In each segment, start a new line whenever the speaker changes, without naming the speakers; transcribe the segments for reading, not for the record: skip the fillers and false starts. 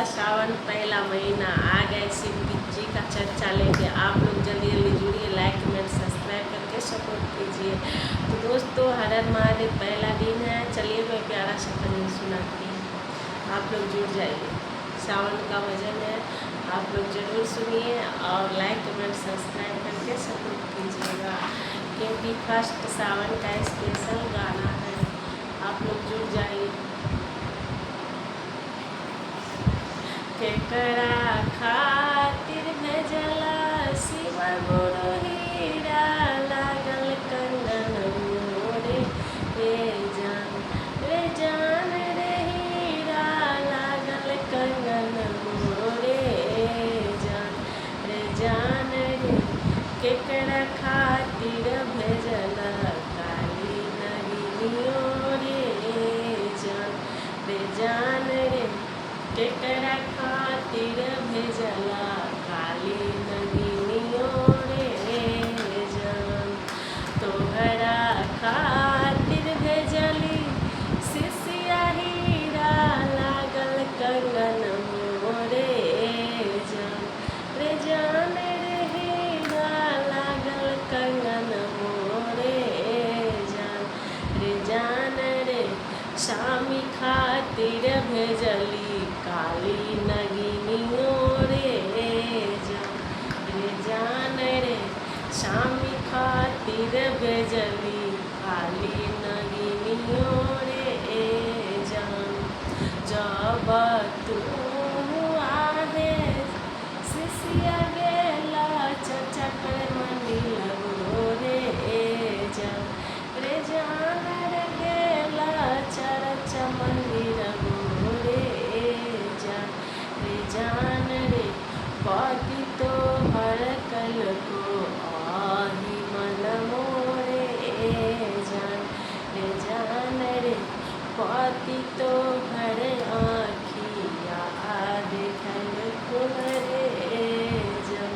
सावन पहला महीना आ गए शिव जी का चर्चा लेके। आप लोग जल्दी जल्दी जुड़िए, लाइक कमेंट सब्सक्राइब करके सपोर्ट कीजिए। तो दोस्तों, हर हर महादेव पहला दिन है। चलिए मैं प्यारा सा भजन सुनाती हूँ, आप लोग जुड़ जाइए। सावन का भजन है, आप लोग जरूर सुनिए और लाइक कमेंट सब्सक्राइब करके सपोर्ट कीजिएगा, क्योंकि फर्स्ट सावन का स्पेशल गाना है। आप लोग जुड़ जाइए। केकरा खातिर भेजला शिव गुरु हीरा, लागल कंगन मोरे रे जान रे हीरा, लागल कंगन मोरे जान रे। केकरा खातिर भेजला काली नगिनियो रे जान रे। केकरा खातिर भेजला काली नगिनियो रे जान, तोहरा खातिर भेजली शिष्या हीरा, लागल कंगन मोरे जान रे हीरा, लागल कंगन मोरे जान रे। स्वामी खातिर भेजली काली नगिनियो रे जान रे। स्वामी खातिर भेजली काली नगिनियो रे जान। जब तू आवे शिष्या गेला चचकर मंडी लगो रे जान रे गेला चरच मंदिर जान रे। पति तो हर कल को आही मन मोरे जान रे। पति तो हर आखिया देखल को रे जान।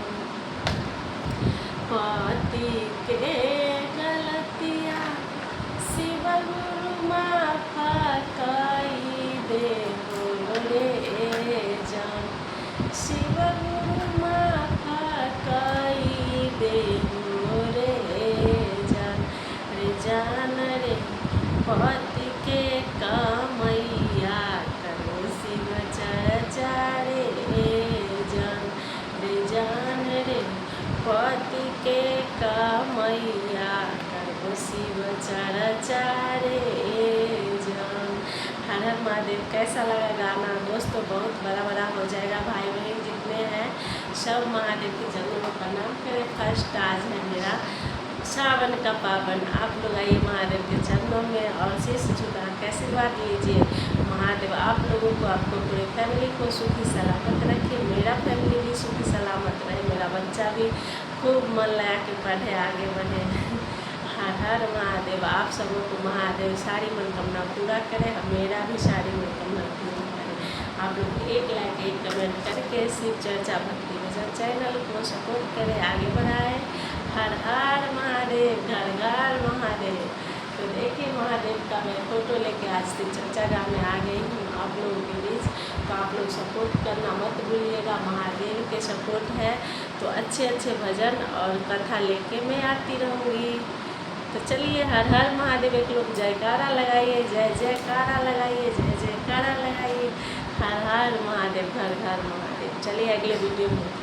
पति के गलतिया शिव गुरु माफ कई दे रे जान, शिव गुरु माफ कई दे रे जान रे। पति के कमैया करो शिव चर्चा रे जान रे। पति के कमैया करो शिव चर्चा रे जान। हर हर महादेव। कैसा लगा गाना दोस्तों? बहुत बड़ा हो जाएगा। भाई बहन जितने हैं सब महादेव के चरणों में प्रणाम करें। फर्स्ट आज है मेरा सावन का पावन। आप लोग आइए महादेव के चरणों में और शीश झुका के आशीर्वाद लीजिए। महादेव आप लोगों को, आपको पूरे फैमिली को सुखी सलामत रखे। मेरा फैमिली भी सुखी सलामत रहे, मेरा बच्चा भी खूब मन लगा के पढ़े, आगे बढ़े। हर हर महादेव। आप सबों को महादेव सारी मनोकामना पूरा करे, मेरा भी सारी मनोकामना पूरा करे। आप लोग एक लाइक एक कमेंट करके शिव चर्चा भक्ति भजन चैनल को सपोर्ट करें, आगे बढ़ाएं। हर हर महादेव, घर घर महादेव। तो देखिए महादेव का मैं फ़ोटो लेके आज शिव चर्चा गाने आ गई हूँ आप लोगों के बीच। तो आप लोग सपोर्ट करना मत भूलिएगा। महादेव के सपोर्ट है तो अच्छे भजन और कथा लेके मैं आती रहूँगी। तो चलिए हर हर महादेव। एक लोग जयकारा लगाइए, जय जयकारा लगाइए, जय जयकारा लगाइए। हर हर महादेव, घर घर महादेव। चलिए अगले वीडियो में